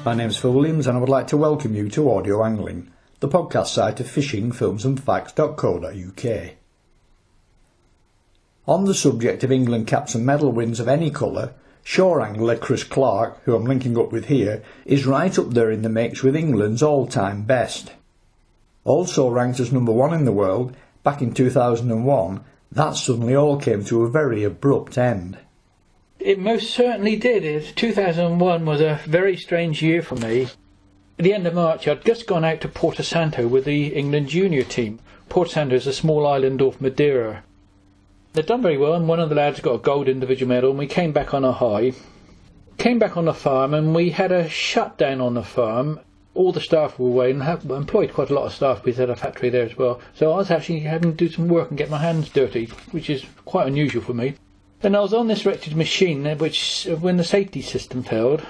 My name's Phil Williams and I would like to welcome you to Audio Angling, the podcast site of fishingfilmsandfacts.co.uk. On the subject of England caps and medal wins of any colour, shore angler Chris Clark, who I'm linking up with here, is right up there in the mix with England's all-time best. Also ranked as number one in the world back in 2001, that suddenly all came to a very abrupt end. It most certainly did. 2001 was a very strange year for me. At the end of March, I'd just gone out to Porto Santo with the England junior team. Porto Santo is a small island off Madeira. They'd done very well, and one of the lads got a gold individual medal, and we came back on a high. Came back on the farm, and we had a shutdown on the farm. All the staff were away, and employed quite a lot of staff. We had a factory there as well. So I was actually having to do some work and get my hands dirty, which is quite unusual for me. And I was on this wretched machine, which, when the safety system failed,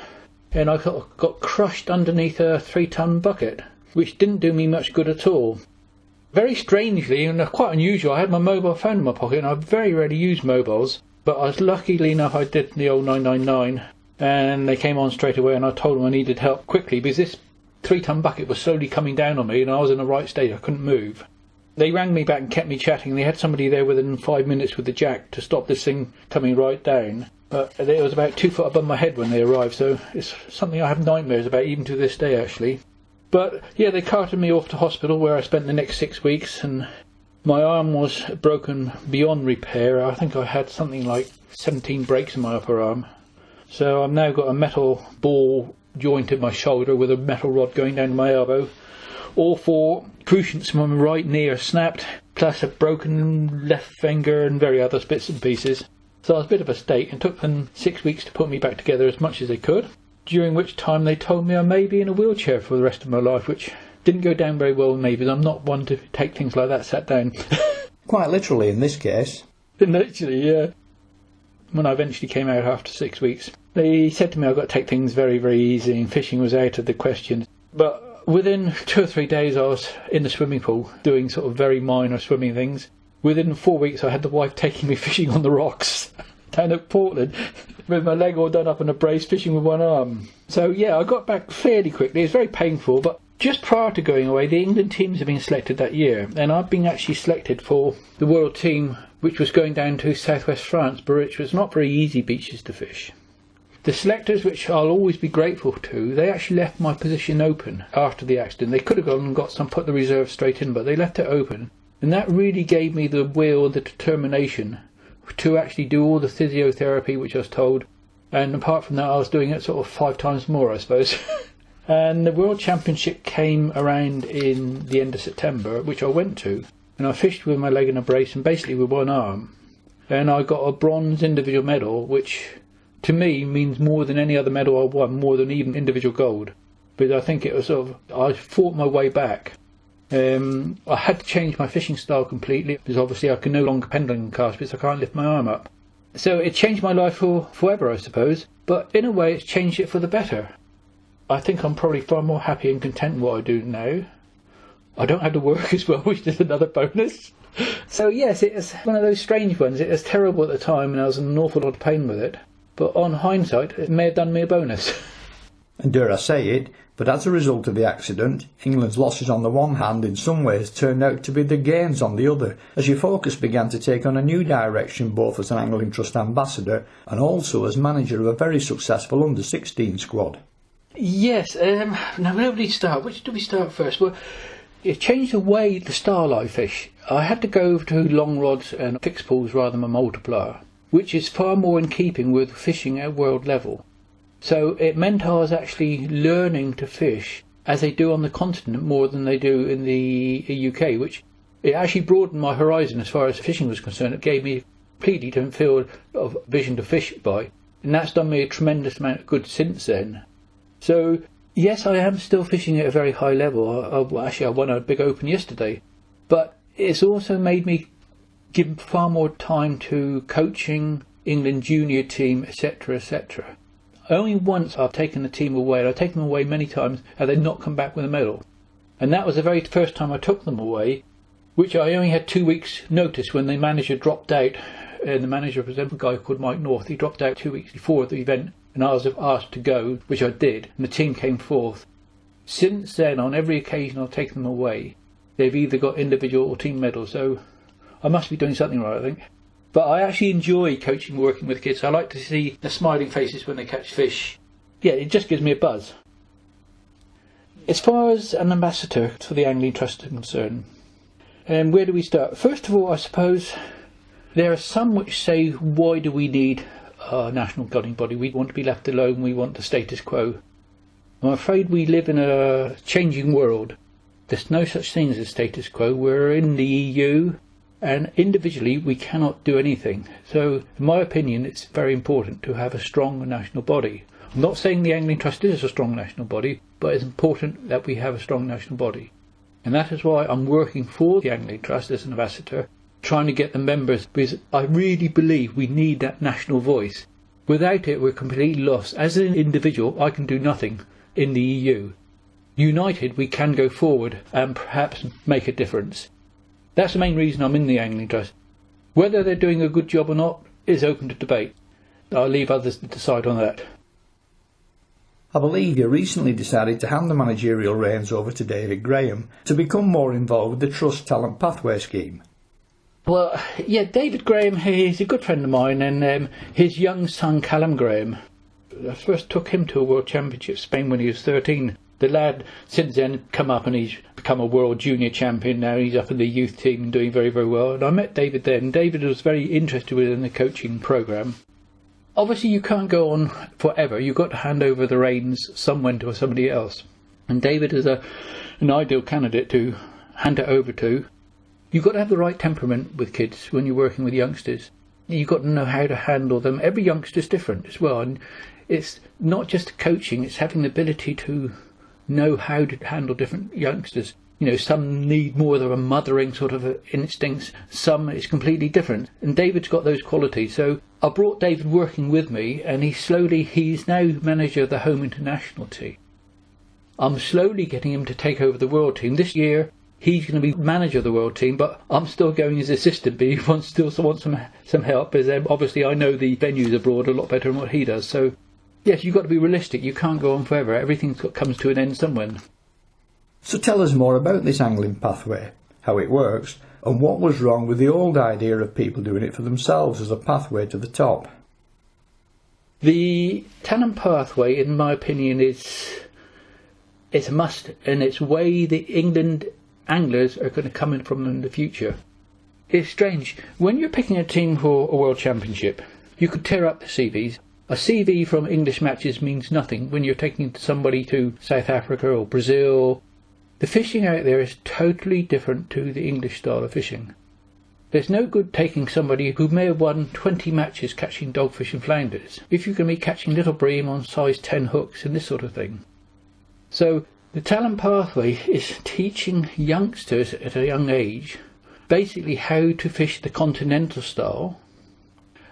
and I got crushed underneath a 3-ton bucket, which didn't do me much good at all. Very strangely, and quite unusual, I had my mobile phone in my pocket, and I very rarely use mobiles, but I was luckily enough I did the old 999, and they came on straight away, and I told them I needed help quickly, because this 3-ton bucket was slowly coming down on me, and I was in the right state, I couldn't move. They rang me back and kept me chatting. They had somebody there within 5 minutes with the jack to stop this thing coming right down. But it was about 2 foot above my head when they arrived, so it's something I have nightmares about even to this day, actually. But yeah, they carted me off to hospital where I spent the next 6 weeks, and my arm was broken beyond repair. I think I had something like 17 breaks in my upper arm. So I've now got a metal ball joint in my shoulder with a metal rod going down to my elbow. All 4 cruciates from my right knee are snapped, plus a broken left finger and various other bits and pieces. So I was a bit of a state, and took them 6 weeks to put me back together as much as they could, during which time they told me I may be in a wheelchair for the rest of my life, which didn't go down very well with me, because I'm not one to take things like that sat down. Quite literally in this case. Literally, yeah. When I eventually came out after 6 weeks, they said to me I've got to take things very, very easy, and fishing was out of the question. But within 2 or 3 days I was in the swimming pool doing sort of very minor swimming things. Within 4 weeks I had the wife taking me fishing on the rocks down at Portland with my leg all done up in a brace, fishing with one arm. So yeah, I got back fairly quickly. It was very painful, but just prior to going away, the England teams had been selected that year, and I'd been actually selected for the world team, which was going down to southwest France, which was not very easy beaches to fish. The selectors, which I'll always be grateful to, they actually left my position open after the accident. They could have gone and put the reserve straight in, but they left it open. And that really gave me the will, the determination to actually do all the physiotherapy, which I was told. And apart from that, I was doing it sort of 5 times more, I suppose. And the World Championship came around in the end of September, which I went to. And I fished with my leg in a brace and basically with one arm. And I got a bronze individual medal, which to me means more than any other medal I won, more than even individual gold. Because I think it was I fought my way back. I had to change my fishing style completely, because obviously I can no longer pendulum cast because I can't lift my arm up. So it changed my life forever, I suppose. But in a way it's changed it for the better. I think I'm probably far more happy and content in what I do now. I don't have to work as well, which is another bonus. So yes, it was one of those strange ones. It was terrible at the time and I was in an awful lot of pain with it. But on hindsight, it may have done me a bonus. And dare I say it, but as a result of the accident, England's losses on the one hand in some ways turned out to be the gains on the other, as your focus began to take on a new direction both as an Angling Trust ambassador and also as manager of a very successful under-16 squad. Yes, now where do we start? Which do we start first? Well, it changed the way, the style I fish. I had to go to long rods and fixed pools rather than a multiplier, which is far more in keeping with fishing at world level. So it meant I was actually learning to fish as they do on the continent more than they do in the UK, which it actually broadened my horizon as far as fishing was concerned. It gave me a completely different field of vision to fish by, and that's done me a tremendous amount of good since then. So yes, I am still fishing at a very high level. I won a big open yesterday, but it's also made me give far more time to coaching, England junior team, etc., etc. Only once I've taken the team away, and I've taken them away many times, and they've not come back with a medal. And that was the very first time I took them away, which I only had 2 weeks' notice when the manager dropped out. And the manager was a guy called Mike North. He dropped out 2 weeks before the event and I was asked to go, which I did, and the team came fourth. Since then, on every occasion I've taken them away, they've either got individual or team medals, so I must be doing something right, I think. But I actually enjoy coaching, working with kids. I like to see the smiling faces when they catch fish. Yeah, it just gives me a buzz. As far as an ambassador for the Angling Trust is concerned, where do we start? First of all, I suppose there are some which say, why do we need a national governing body? We want to be left alone, we want the status quo. I'm afraid we live in a changing world. There's no such thing as a status quo. We're in the EU, and individually we cannot do anything. So, in my opinion, it's very important to have a strong national body. I'm not saying the Angling Trust is a strong national body, but it's important that we have a strong national body. And that is why I'm working for the Angling Trust as an ambassador, trying to get the members, because I really believe we need that national voice. Without it, we're completely lost. As an individual, I can do nothing in the EU. United, we can go forward and perhaps make a difference. That's the main reason I'm in the Angling Trust. Whether they're doing a good job or not is open to debate. I'll leave others to decide on that. I believe you recently decided to hand the managerial reins over to David Graham to become more involved with the Trust Talent Pathway scheme. Well, yeah, David Graham, he's a good friend of mine, and his young son Callum Graham, I first took him to a World Championship Spain when he was 13. The lad since then come up and he's become a World Junior Champion now. He's up in the youth team and doing very, very well. And I met David then. David was very interested in the coaching programme. Obviously you can't go on forever. You've got to hand over the reins somewhere to somebody else. And David is an ideal candidate to hand it over to. You've got to have the right temperament with kids when you're working with youngsters. You've got to know how to handle them. Every youngster's different as well. And it's not just coaching, it's having the ability to know how to handle different youngsters. You know, some need more of a mothering sort of instincts, some is completely different. And David's got those qualities. So I brought David working with me, and he's now manager of the home international team. I'm slowly getting him to take over the world team. This year he's going to be manager of the world team, but I'm still going as assistant, but he still wants some help, because obviously I know the venues abroad a lot better than what he does. So yes, you've got to be realistic. You can't go on forever. Everything comes to an end somewhere. So tell us more about this angling pathway, how it works, and what was wrong with the old idea of people doing it for themselves as a pathway to the top. The talent pathway, in my opinion, is a must, and it's way the England anglers are going to come in from in the future. It's strange. When you're picking a team for a World Championship, you could tear up the CVs. A CV from English matches means nothing when you're taking somebody to South Africa or Brazil. The fishing out there is totally different to the English style of fishing. There's no good taking somebody who may have won 20 matches catching dogfish and flounders if you can be catching little bream on size 10 hooks and this sort of thing. So the talent pathway is teaching youngsters at a young age basically how to fish the continental style,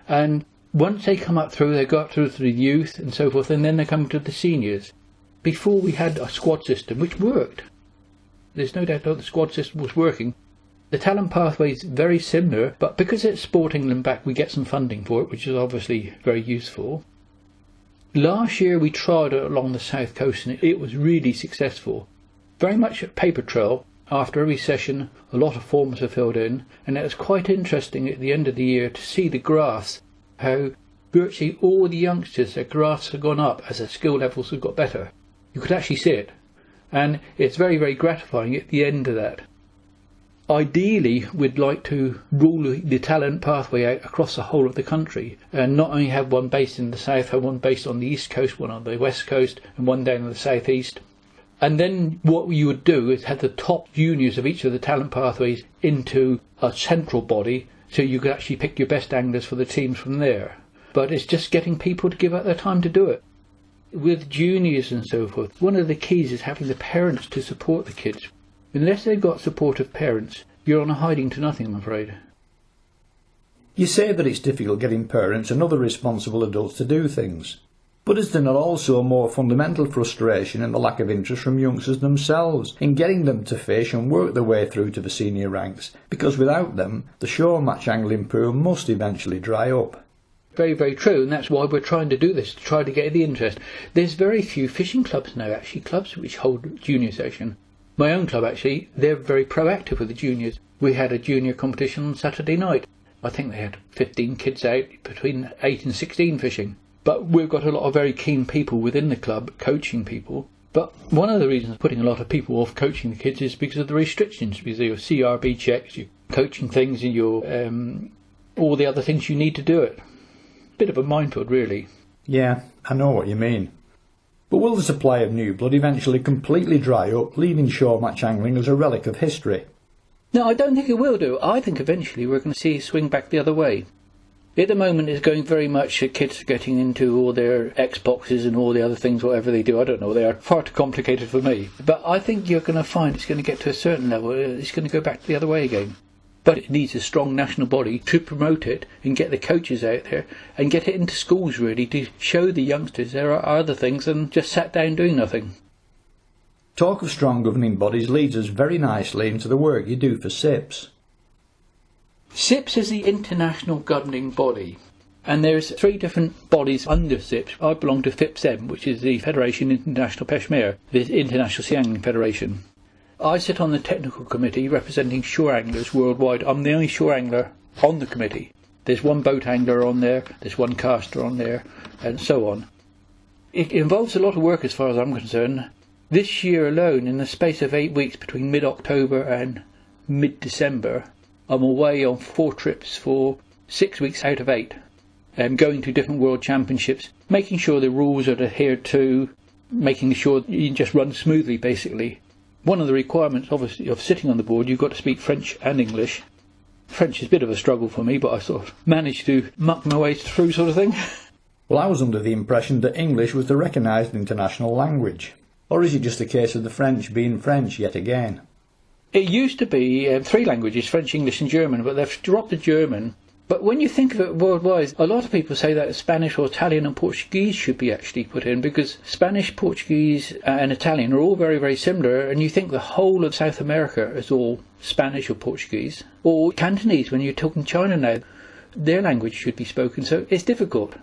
and once they come up through, they go up through to the youth and so forth, and then they come to the seniors. Before we had a squad system which worked. There's no doubt that the squad system was working. The talent pathway is very similar, but because it's Sport England back, we get some funding for it, which is obviously very useful. Last year we tried it along the south coast, and it was really successful. Very much a paper trail. After every session, a lot of forms are filled in, and it was quite interesting at the end of the year to see the graphs, how virtually all the youngsters, their graphs have gone up as their skill levels have got better. You could actually see it, and it's very, very gratifying at the end of that. Ideally, we'd like to rule the talent pathway out across the whole of the country, and not only have one based in the south, have one based on the east coast, one on the west coast, and one down in the southeast. And then what you would do is have the top juniors of each of the talent pathways into a central body, so you could actually pick your best anglers for the teams from there. But it's just getting people to give up their time to do it. With juniors and so forth, one of the keys is having the parents to support the kids. Unless they've got supportive parents, you're on a hiding to nothing, I'm afraid. You say that it's difficult getting parents and other responsible adults to do things. But is there not also a more fundamental frustration in the lack of interest from youngsters themselves in getting them to fish and work their way through to the senior ranks? Because without them, the shore match angling pool must eventually dry up. Very, very true, and that's why we're trying to do this, to try to get the interest. There's very few fishing clubs now, actually, clubs which hold junior session. My own club, actually, they're very proactive with the juniors. We had a junior competition on Saturday night. I think they had 15 kids out between 8 and 16 fishing. But we've got a lot of very keen people within the club, coaching people. But one of the reasons putting a lot of people off coaching the kids is because of the restrictions, because of your CRB checks, your coaching things, and your all the other things you need to do it. Bit of a minefield, really. Yeah, I know what you mean. But will the supply of new blood eventually completely dry up, leaving shore match angling as a relic of history? No, I don't think it will do. I think eventually we're going to see it swing back the other way. At the moment, it's going very much kids getting into all their Xboxes and all the other things, whatever they do. I don't know, they are far too complicated for me. But I think you're going to find it's going to get to a certain level. It's going to go back the other way again. But it needs a strong national body to promote it and get the coaches out there and get it into schools, really, to show the youngsters there are other things than just sat down doing nothing. Talk of strong governing bodies leads us very nicely into the work you do for SIPS. SIPS is the international governing body, and there's 3 different bodies under SIPS. I belong to FIPS, which is the Federation International Peshmere, the International Sea Angling Federation. I sit on the technical committee representing shore anglers worldwide. I'm the only shore angler on the committee. There's 1 boat angler on there, there's 1 caster on there, and so on. It involves a lot of work as far as I'm concerned. This year alone, in the space of 8 weeks between mid-October and mid-December, I'm away on 4 trips for 6 weeks out of 8, going to different world championships, making sure the rules are adhered to, making sure you can just run smoothly, basically. One of the requirements, obviously, of sitting on the board, you've got to speak French and English. French is a bit of a struggle for me, but I sort of managed to muck my way through, sort of thing. Well, I was under the impression that English was the recognised international language. Or is it just a case of the French being French yet again? It used to be 3 languages, French, English and German, but they've dropped the German. But when you think of it worldwide, a lot of people say that Spanish or Italian and Portuguese should be actually put in, because Spanish, Portuguese and Italian are all very, very similar, and you think the whole of South America is all Spanish or Portuguese. Or Cantonese, when you're talking China now, their language should be spoken, so it's difficult.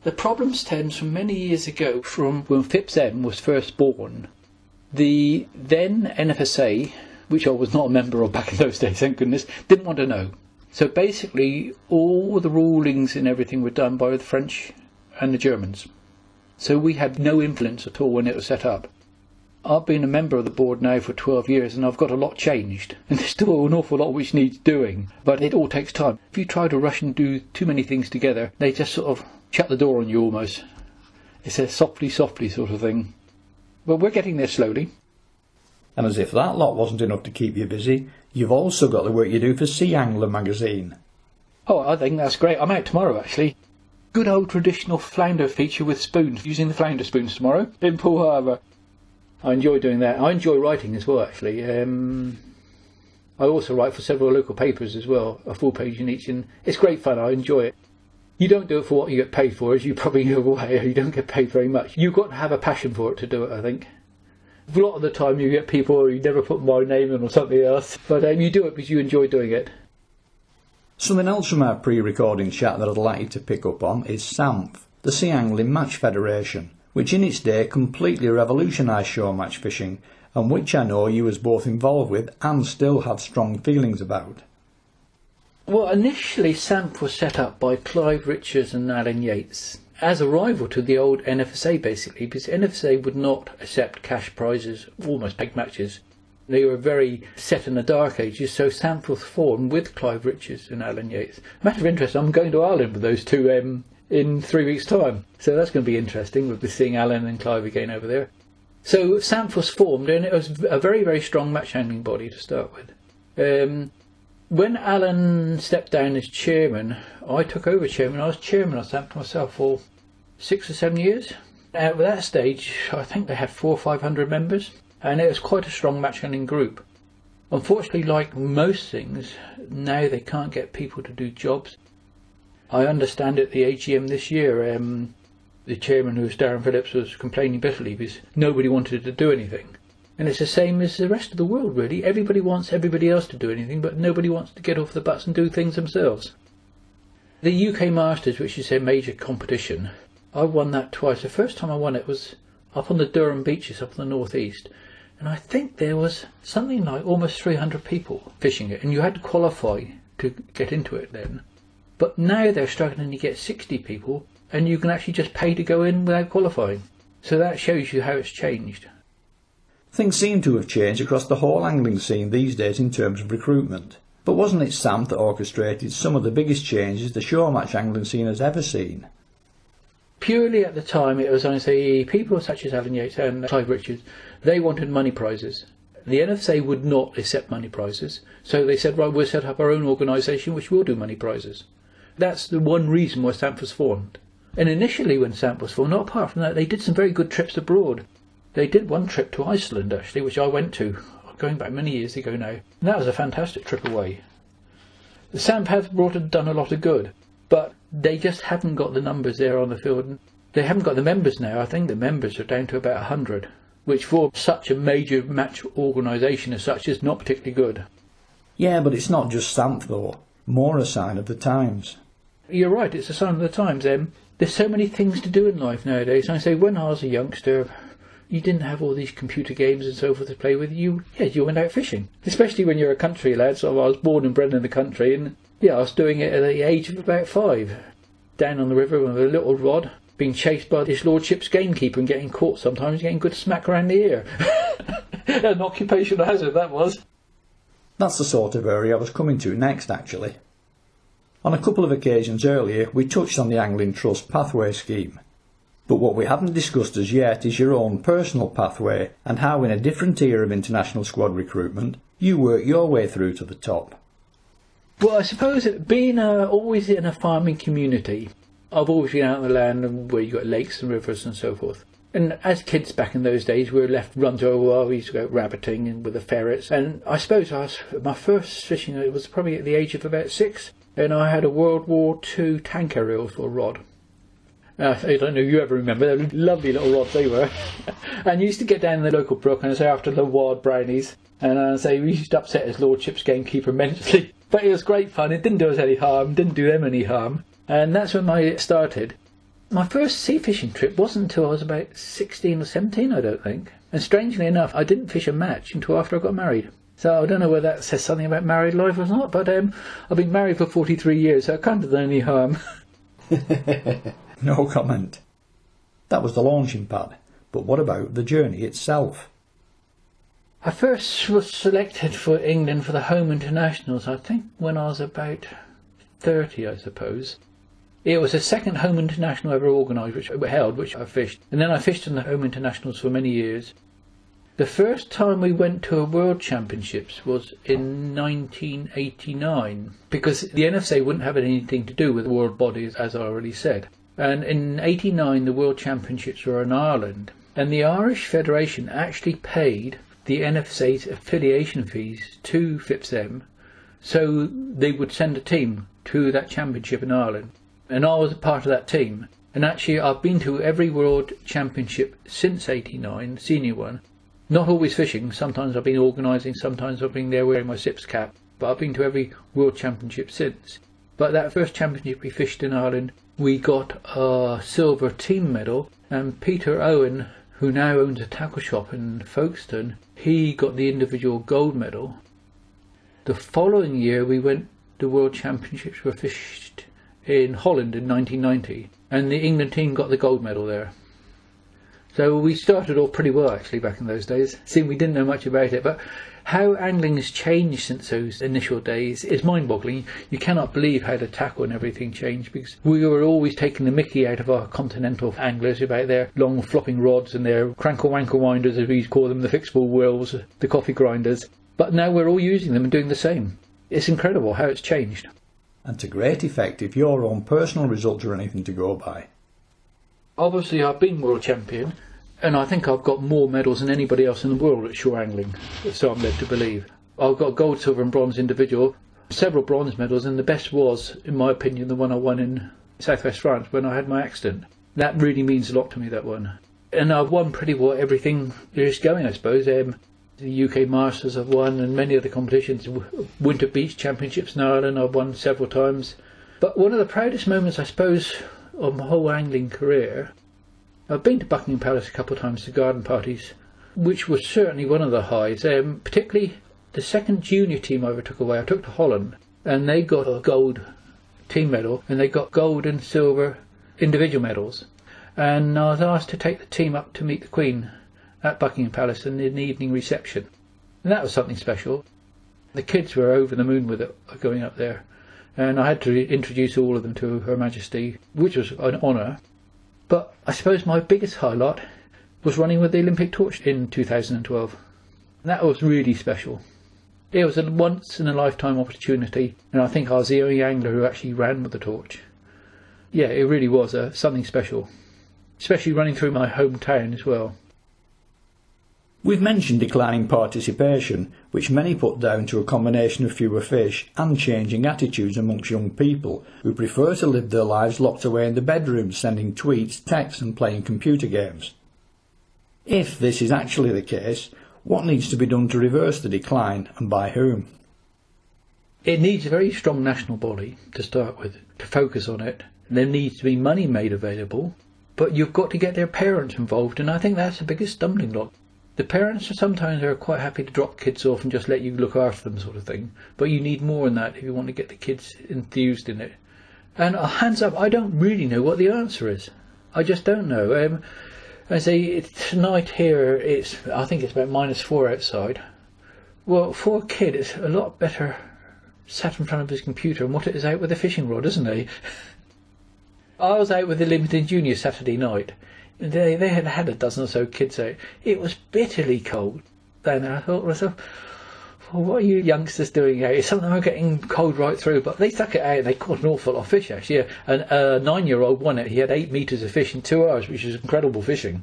The problem stems from many years ago, from when FIPS was first born. The then NFSA, which I was not a member of back in those days, thank goodness, didn't want to know. So basically, all the rulings and everything were done by the French and the Germans. So we had no influence at all when it was set up. I've been a member of the board now for 12 years and I've got a lot changed. And there's still an awful lot which needs doing. But it all takes time. If you try to rush and do too many things together, they just sort of shut the door on you almost. It's a softly, softly sort of thing. But we're getting there slowly. And as if that lot wasn't enough to keep you busy, you've also got the work you do for Sea Angler magazine. Oh, I think that's great. I'm out tomorrow, actually. Good old traditional flounder feature with spoons, using the flounder spoons tomorrow in Poole Harbour. I enjoy doing that. I enjoy writing as well, actually. I also write for several local papers as well, a full page in each, and it's great fun. I enjoy it. You don't do it for what you get paid for, as you probably know why. You don't get paid very much. You've got to have a passion for it to do it, I think. A lot of the time you get people who never put my name in or something else, but you do it because you enjoy doing it. Something else from our pre-recording chat that I'd like you to pick up on is SAMP, the Sea Angling Match Federation, which in its day completely revolutionised shore match fishing, and which I know you was both involved with and still have strong feelings about. Well, initially SAMP was set up by Clive Richards and Alan Yates as a rival to the old NFSA, basically, because NFSA would not accept cash prizes, almost peg matches. They were very set in the dark ages, so SAMP was formed with Clive Richards and Alan Yates. Matter of interest, I'm going to Ireland with those two in 3 weeks' time, so that's going to be interesting. We'll be seeing Alan and Clive again over there. So SAMP was formed, and it was a very, very strong match handling body to start with. When Alan stepped down as chairman, I took over chairman. I was chairman of SAMP myself for 6 or 7 years. At that stage, I think they had 400 or 500 members, and it was quite a strong match handling group. Unfortunately, like most things, now they can't get people to do jobs. I understand at the AGM this year, the chairman, who was Darren Phillips, was complaining bitterly because nobody wanted to do anything. And it's the same as the rest of the world, really. Everybody wants everybody else to do anything, but nobody wants to get off the butts and do things themselves. The UK Masters, which is a major competition, I won that twice. The first time I won it was up on the Durham beaches up in the northeast, and I think there was something like almost 300 people fishing it, and you had to qualify to get into it then. But now they're struggling to get 60 people, and you can actually just pay to go in without qualifying. So that shows you how it's changed. Things seem to have changed across the whole angling scene these days in terms of recruitment. But wasn't it SAMP that orchestrated some of the biggest changes the showmatch angling scene has ever seen? Purely at the time, it was only people such as Alan Yates and Clive Richards, they wanted money prizes. The NFSA would not accept money prizes, so they said, right, we'll set up our own organisation which will do money prizes. That's the one reason why SAMP was formed. And initially when SAMP was formed, not apart from that, they did some very good trips abroad. They did one trip to Iceland, actually, which I went to, going back many years ago now. And that was a fantastic trip away. The SAMP have done a lot of good, but they just haven't got the numbers there on the field. They haven't got the members now. I think the members are down to about 100, which for such a major match organisation as such is not particularly good. Yeah, but it's not just SAMP though. More a sign of the times. You're right, it's a sign of the times. There's so many things to do in life nowadays. I say, when I was a youngster, you didn't have all these computer games and so forth to play with. You went out fishing. Especially when you're a country lad. So I was born and bred in the country, and I was doing it at the age of about 5. Down on the river with a little rod, being chased by his lordship's gamekeeper and getting caught sometimes, getting good smack around the ear. An occupational hazard, that was. That's the sort of area I was coming to next, actually. On a couple of occasions earlier, we touched on the Angling Trust pathway scheme. But what we haven't discussed as yet is your own personal pathway and how in a different era of international squad recruitment, you work your way through to the top. Well, I suppose being always in a farming community, I've always been out on the land where you've got lakes and rivers and so forth. And as kids back in those days, we were left run to we used to go rabbiting and with the ferrets. And I suppose my first fishing was probably at the age of about 6. And I had a World War II tank aerial for a rod. I don't know if you ever remember, they were lovely little rods they were. And you used to get down in the local brook and say after the wild brownies. And I say we used to upset his lordship's gamekeeper immensely. But it was great fun, it didn't do us any harm, didn't do them any harm. And that's when I started. My first sea fishing trip wasn't until I was about 16 or 17, I don't think. And strangely enough, I didn't fish a match until after I got married. So I don't know whether that says something about married life or not, but I've been married for 43 years, so I can't have done any harm. No comment. That was the launching pad, but what about the journey itself? I first was selected for England for the home internationals, I think when I was about 30, I suppose. It was the second home international ever organised, which I fished. And then I fished in the home internationals for many years. The first time we went to a World Championships was in 1989, because the NFSA wouldn't have anything to do with world bodies, as I already said. And in 89 the World Championships were in Ireland, and the Irish Federation actually paid the NFSA's affiliation fees to FIPS, so they would send a team to that championship in Ireland. And I was a part of that team. And actually I've been to every World Championship since 89, senior one. Not always fishing, sometimes I've been organising, sometimes I've been there wearing my SIPS cap, but I've been to every World Championship since. But that first championship we fished in Ireland, we got a silver team medal, and Peter Owen, who now owns a tackle shop in Folkestone, he got the individual gold medal. The following year we went, the World Championships were fished in Holland in 1990, and the England team got the gold medal there. So we started off pretty well actually back in those days, seeing we didn't know much about it, but how angling has changed since those initial days is mind-boggling. You cannot believe how the tackle and everything changed, because we were always taking the mickey out of our continental anglers about their long flopping rods and their crankle-wankle winders, as we call them, the fixable wheels, the coffee grinders. But now we're all using them and doing the same. It's incredible how it's changed. And to great effect if your own personal results are anything to go by. Obviously I've been world champion, and I think I've got more medals than anybody else in the world at shore angling, so I'm led to believe. I've got gold, silver and bronze individual, several bronze medals, and the best was, in my opinion, the one I won in southwest France when I had my accident. That really means a lot to me, that one. And I've won pretty well everything there is going, I suppose. The UK Masters I've won, and many other competitions. Winter Beach Championships in Ireland I've won several times. But one of the proudest moments, I suppose, of my whole angling career, I've been to Buckingham Palace a couple of times to garden parties, which was certainly one of the highs, particularly the second junior team I ever took away. I took to Holland, and they got a gold team medal, and they got gold and silver individual medals. And I was asked to take the team up to meet the Queen at Buckingham Palace in the evening reception. And that was something special. The kids were over the moon with it, going up there. And I had to introduce all of them to Her Majesty, which was an honour. But I suppose my biggest highlight was running with the Olympic torch in 2012. That was really special. It was a once-in-a-lifetime opportunity, and I think I was the only angler who actually ran with the torch. Yeah, it really was something special, especially running through my hometown as well. We've mentioned declining participation, which many put down to a combination of fewer fish and changing attitudes amongst young people who prefer to live their lives locked away in the bedroom, sending tweets, texts and playing computer games. If this is actually the case, what needs to be done to reverse the decline, and by whom? It needs a very strong national body to start with, to focus on it. There needs to be money made available, but you've got to get their parents involved, and I think that's the biggest stumbling block. The parents sometimes are quite happy to drop kids off and just let you look after them, sort of thing, but you need more than that if you want to get the kids enthused in it. And hands up, I don't really know what the answer is. I just don't know. I say tonight here, I think it's about -4 outside. Well, for a kid, it's a lot better sat in front of his computer and what it is out with a fishing rod, isn't he? I was out with the Limited Junior Saturday night. They had a dozen or so kids out. It was bitterly cold. Then I thought to myself, well, what are you youngsters doing out? Some of them are getting cold right through, but they stuck it out and they caught an awful lot of fish, actually. And a 9-year-old won it. He had 8 metres of fish in 2 hours, which is incredible fishing.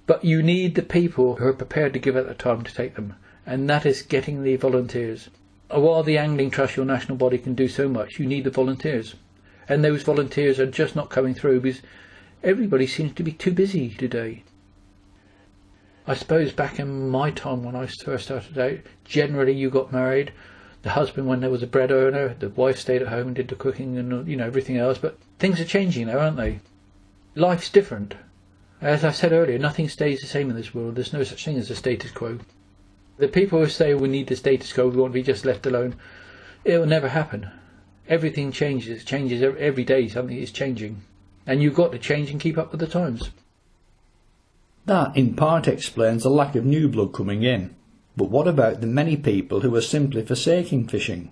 But you need the people who are prepared to give it the time to take them, and that is getting the volunteers. While the Angling Trust, your national body, can do so much, you need the volunteers. And those volunteers are just not coming through because everybody seems to be too busy today. I suppose back in my time when I first started out, generally you got married, the husband when there was a bread earner, the wife stayed at home and did the cooking and everything else, but things are changing now, aren't they? Life's different. As I said earlier, nothing stays the same in this world. There's no such thing as a status quo. The people who say we need the status quo, we want to be just left alone, it will never happen. Everything changes every day, something is changing. And you've got to change and keep up with the times. That in part explains the lack of new blood coming in. But what about the many people who are simply forsaking fishing?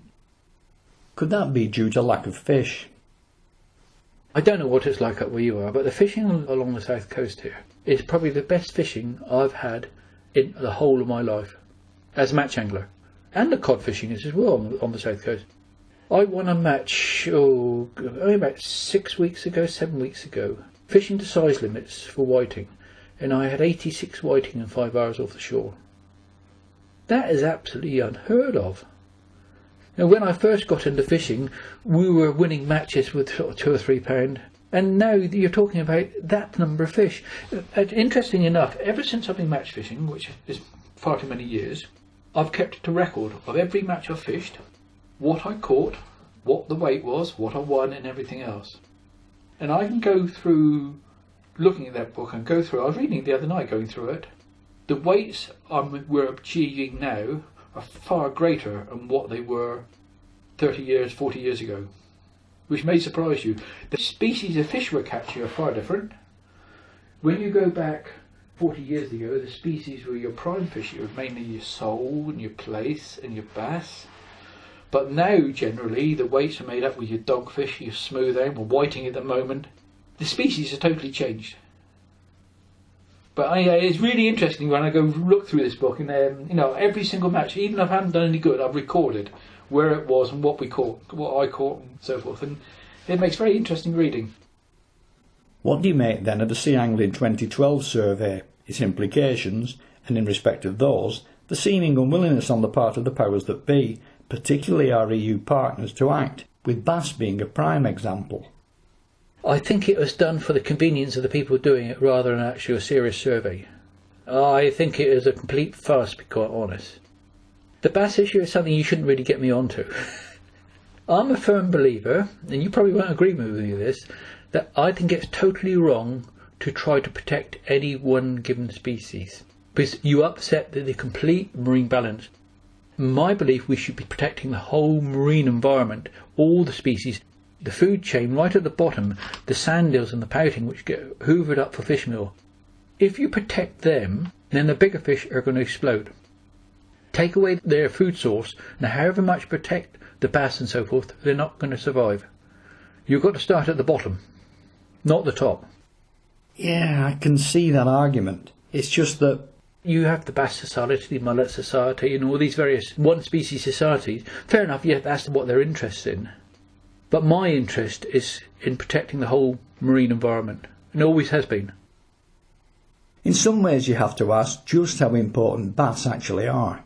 Could that be due to lack of fish? I don't know what it's like up where you are, but the fishing along the south coast here is probably the best fishing I've had in the whole of my life as a match angler. And the cod fishing is as well on the south coast. I won a match only about 7 weeks ago, fishing to size limits for whiting, and I had 86 whiting in 5 hours off the shore. That is absolutely unheard of. Now, when I first got into fishing, we were winning matches with sort of £2 or £3, and now you're talking about that number of fish. Interesting enough, ever since I've been match fishing, which is far too many years, I've kept a record of every match I've fished, what I caught, what the weight was, what I won, and everything else. And I can go through, looking at that book, I was reading it the other night, going through it. The weights we're achieving now are far greater than what they were 30 years, 40 years ago, which may surprise you. The species of fish we're catching are far different. When you go back 40 years ago, the species were your prime fish, it was mainly your sole and your plaice and your bass. But now, generally, the weights are made up with your dogfish, your smooth aim, or whiting at the moment. The species have totally changed. But it's really interesting when I go look through this book, and every single match, even if I haven't done any good, I've recorded where it was and what we caught, what I caught, and so forth. And it makes very interesting reading. What do you make then of the Sea Angling 2012 survey, its implications, and in respect of those, the seeming unwillingness on the part of the powers that be, particularly our EU partners, to act, with bass being a prime example? I think it was done for the convenience of the people doing it rather than actually a serious survey. I think it is a complete farce, to be quite honest. The bass issue is something you shouldn't really get me onto. I'm a firm believer, and you probably won't agree with me with this, that I think it's totally wrong to try to protect any one given species, because you upset the complete marine balance. In my belief, we should be protecting the whole marine environment, all the species, the food chain right at the bottom, the sand eels and the pouting which get hoovered up for fish meal. If you protect them, then the bigger fish are going to explode. Take away their food source, and however much protect the bass and so forth, they're not going to survive. You've got to start at the bottom, not the top. Yeah, I can see that argument. It's just that you have the Bass Society, the Mullet Society, and all these various one-species societies. Fair enough, yeah, that's what they're interested in. But my interest is in protecting the whole marine environment, and always has been. in some ways you have to ask just how important bass actually are.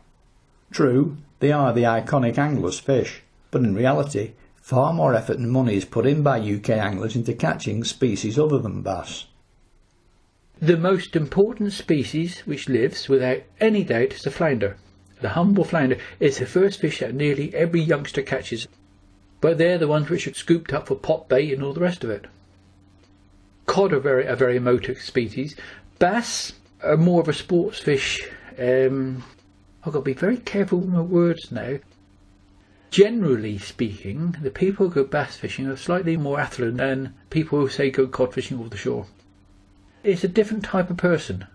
True, they are the iconic angler's fish, but in reality, far more effort and money is put in by UK anglers into catching species other than bass. The most important species which lives, without any doubt, is the flounder. The humble flounder is the first fish that nearly every youngster catches, but they're the ones which are scooped up for pot bait and all the rest of it. Cod are a very emotive species. Bass are more of a sports fish. I've got to be very careful with my words now. Generally speaking, the people who go bass fishing are slightly more affluent than people who say go cod fishing off the shore. It's a different type of person.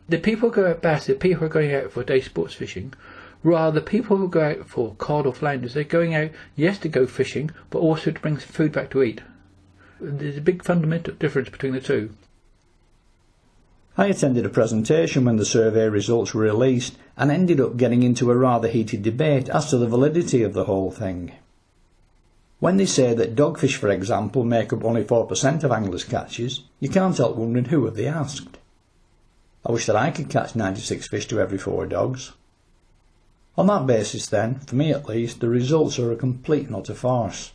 The people who go out bass, the people who are going out for day sports fishing, rather the people who go out for cod or flounders, they're going out, yes, to go fishing, but also to bring some food back to eat. There's a big fundamental difference between the two. I attended a presentation when the survey results were released and ended up getting into a rather heated debate as to the validity of the whole thing. When they say that dogfish, for example, make up only 4% of anglers' catches, you can't help wondering who have they asked. I wish that I could catch 96 fish to every 4 dogs. On that basis then, for me at least, the results are a complete and utter farce.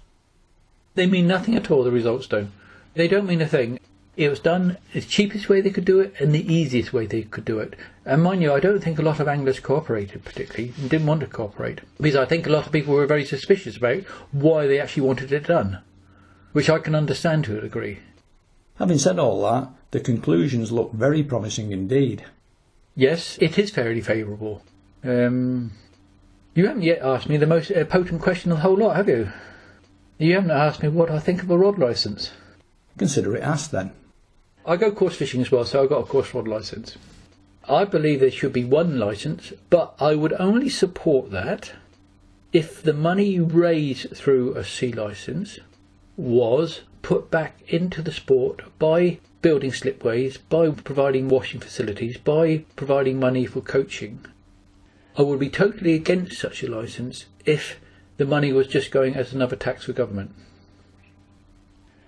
They mean nothing at all, the results don't. They don't mean a thing. It was done the cheapest way they could do it and the easiest way they could do it. And mind you, I don't think a lot of anglers cooperated particularly, and didn't want to cooperate. Because I think a lot of people were very suspicious about why they actually wanted it done. Which I can understand to a degree. Having said all that, the conclusions look very promising indeed. Yes, it is fairly favourable. You haven't yet asked me the most potent question of the whole lot, have you? You haven't asked me what I think of a rod licence. Consider it asked then. I go course fishing as well, so I've got a course rod licence. I believe there should be one licence, but I would only support that if the money raised through a sea licence was put back into the sport by building slipways, by providing washing facilities, by providing money for coaching. I would be totally against such a licence if the money was just going as another tax for government.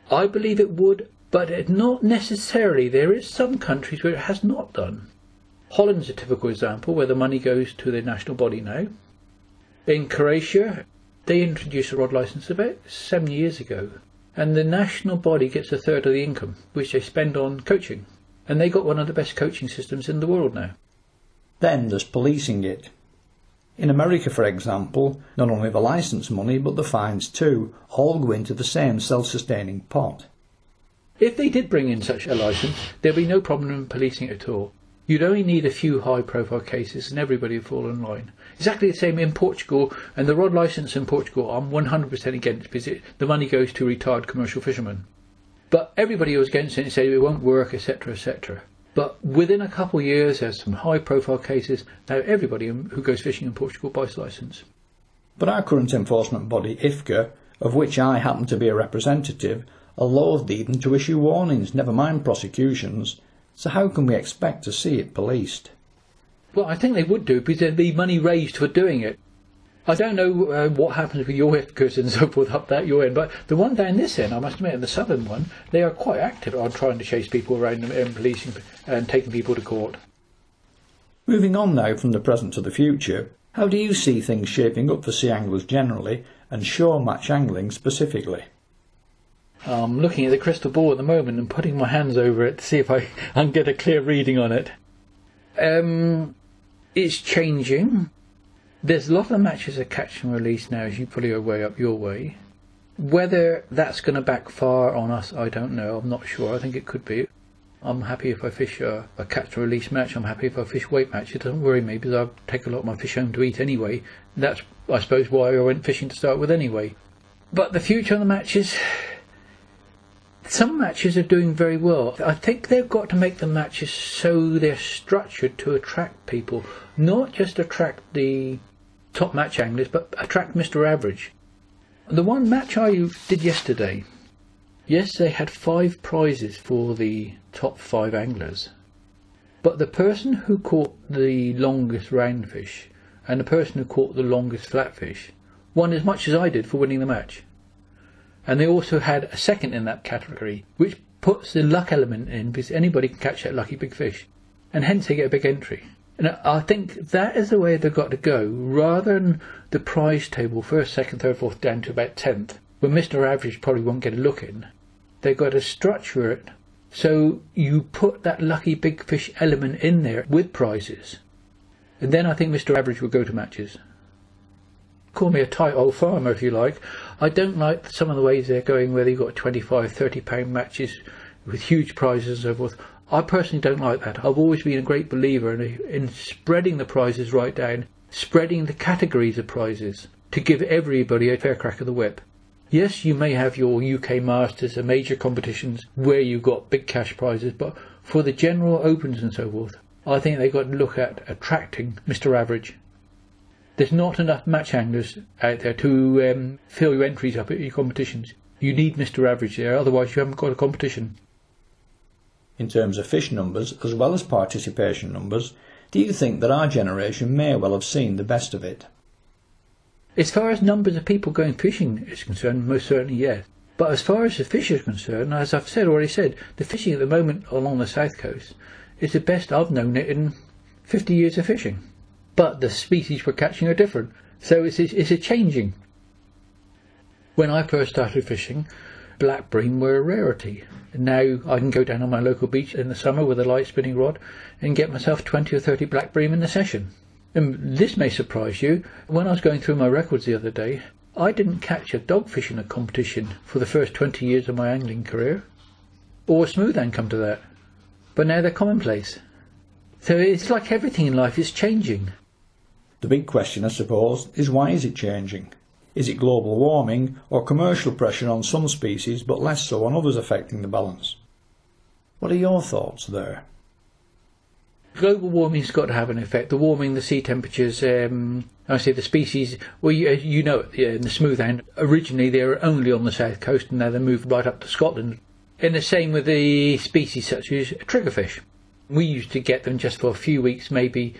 I believe it would, but not necessarily. There is some countries where it has not done. Holland's a typical example where the money goes to their national body now. In Croatia, they introduced a rod licence about 7 years ago, and the national body gets a third of the income, which they spend on coaching. And they got one of the best coaching systems in the world now. Then there's policing it. In America, for example, not only the licence money but the fines too all go into the same self-sustaining pot. If they did bring in such a licence, there'd be no problem in policing it at all. You'd only need a few high-profile cases and everybody would fall in line. Exactly the same in Portugal, and the rod licence in Portugal I'm 100% against because the money goes to retired commercial fishermen. But everybody was against it and said it won't work, etc., etc. But within a couple of years, there's some high-profile cases. Now everybody who goes fishing in Portugal buys a licence. But our current enforcement body, IFCA, of which I happen to be a representative, are loath even to issue warnings, never mind prosecutions. So how can we expect to see it policed? Well, I think they would do because there'd be money raised for doing it. I don't know what happens with your IFCAs and so forth up that your end, but the one down this end, I must admit, the southern one, they are quite active on trying to chase people around and policing and taking people to court. Moving on now from the present to the future, how do you see things shaping up for sea anglers generally and shore match angling specifically? I'm looking at the crystal ball at the moment and putting my hands over it to see if I can get a clear reading on it. It's changing. There's a lot of matches of catch and release now, as you probably are way up your way. Whether that's going to backfire on us, I don't know. I'm not sure. I think it could be. I'm happy if I fish a catch and release match. I'm happy if I fish weight match. It doesn't worry me because I take a lot of my fish home to eat anyway. That's, I suppose, why I went fishing to start with anyway. But the future of the matches, some matches are doing very well. I think they've got to make the matches so they're structured to attract people, not just attract the top match anglers, but attract Mr. Average. The one match I did yesterday, yes, they had 5 prizes for the top 5 anglers, but the person who caught the longest roundfish and the person who caught the longest flatfish won as much as I did for winning the match. And they also had a second in that category, which puts the luck element in, because anybody can catch that lucky big fish, and hence they get a big entry. And I think that is the way they've got to go, rather than the prize table, first, second, third, fourth, down to about 10th, where Mr. Average probably won't get a look in. They've got to structure it so you put that lucky big fish element in there with prizes. And then I think Mr. Average will go to matches. Call me a tight old farmer if you like. I don't like some of the ways they're going where they've got 25, 30 pound matches with huge prizes and so forth. I personally don't like that. I've always been a great believer in spreading the prizes right down, spreading the categories of prizes to give everybody a fair crack of the whip. Yes, you may have your UK Masters and major competitions where you've got big cash prizes, but for the general opens and so forth, I think they've got to look at attracting Mr. Average. There's not enough match anglers out there to fill your entries up at your competitions. You need Mr. Average there, otherwise you haven't got a competition. In terms of fish numbers, as well as participation numbers, do you think that our generation may well have seen the best of it? As far as numbers of people going fishing is concerned, most certainly yes. But as far as the fish is concerned, as I've already said, the fishing at the moment along the south coast is the best I've known it in 50 years of fishing. But the species we're catching are different, so it's a changing. When I first started fishing, black bream were a rarity. Now I can go down on my local beach in the summer with a light spinning rod and get myself 20 or 30 black bream in the session. And this may surprise you. When I was going through my records the other day, I didn't catch a dogfish in a competition for the first 20 years of my angling career. Or a smoothhand, come to that. But now they're commonplace. So it's like everything in life is changing. The big question, I suppose, is why is it changing? Is it global warming or commercial pressure on some species but less so on others affecting the balance? What are your thoughts there? Global warming's got to have an effect. The warming, the sea temperatures, I say the species, well, you know it, in the smoothhand, originally they were only on the south coast and now they moved right up to Scotland. And the same with the species such as triggerfish. We used to get them just for a few weeks, maybe.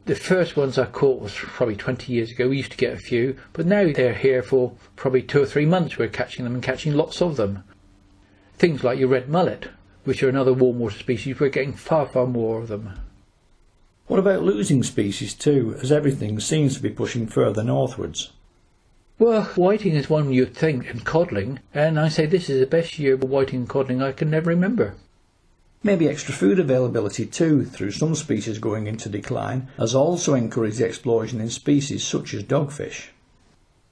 The first ones I caught was probably 20 years ago. We used to get a few, but now they're here for probably 2 or 3 months. We're catching them and catching lots of them. Things like your red mullet, which are another warm water species, we're getting far, far more of them. What about losing species too, as everything seems to be pushing further northwards? Well, whiting is one you'd think, and codling, and I say this is the best year for whiting and codling I can never remember. Maybe extra food availability too, through some species going into decline, has also encouraged the explosion in species such as dogfish.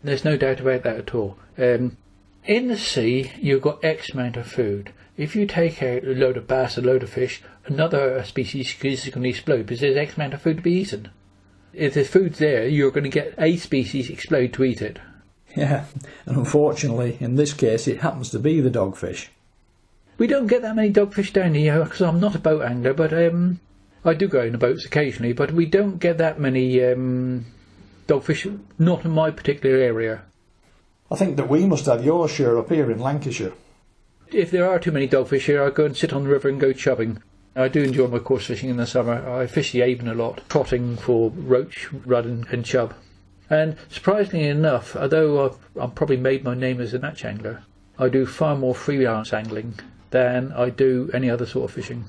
There's no doubt about that at all. In the sea, you've got X amount of food. If you take out a load of bass, a load of fish, another species is going to explode because there's X amount of food to be eaten. If the food's there, you're going to get a species explode to eat it. Yeah, and unfortunately, in this case, it happens to be the dogfish. We don't get that many dogfish down here because I'm not a boat angler, but I do go in the boats occasionally, but we don't get that many dogfish, not in my particular area. I think that we must have your share up here in Lancashire. If there are too many dogfish here, I go and sit on the river and go chubbing. I do enjoy my coarse fishing in the summer. I fish the Avon a lot, trotting for roach, rudd and chub. And surprisingly enough, although I've probably made my name as a match angler, I do far more freelance angling than I do any other sort of fishing.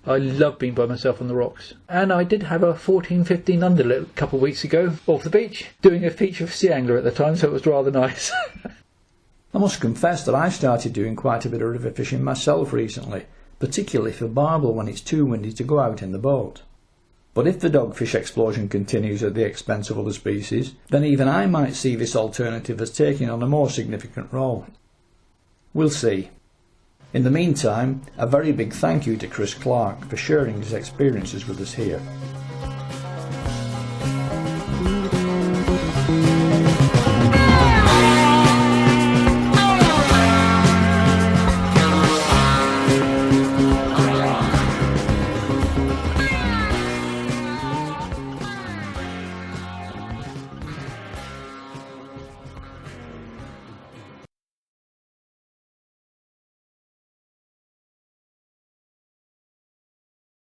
I love being by myself on the rocks. And I did have a 14-15 under a couple of weeks ago off the beach, doing a feature for Sea Angler at the time, so it was rather nice. I must confess that I've started doing quite a bit of river fishing myself recently, particularly for barbel when it's too windy to go out in the boat. But if the dogfish explosion continues at the expense of other species, then even I might see this alternative as taking on a more significant role. We'll see. In the meantime, a very big thank you to Chris Clark for sharing his experiences with us here.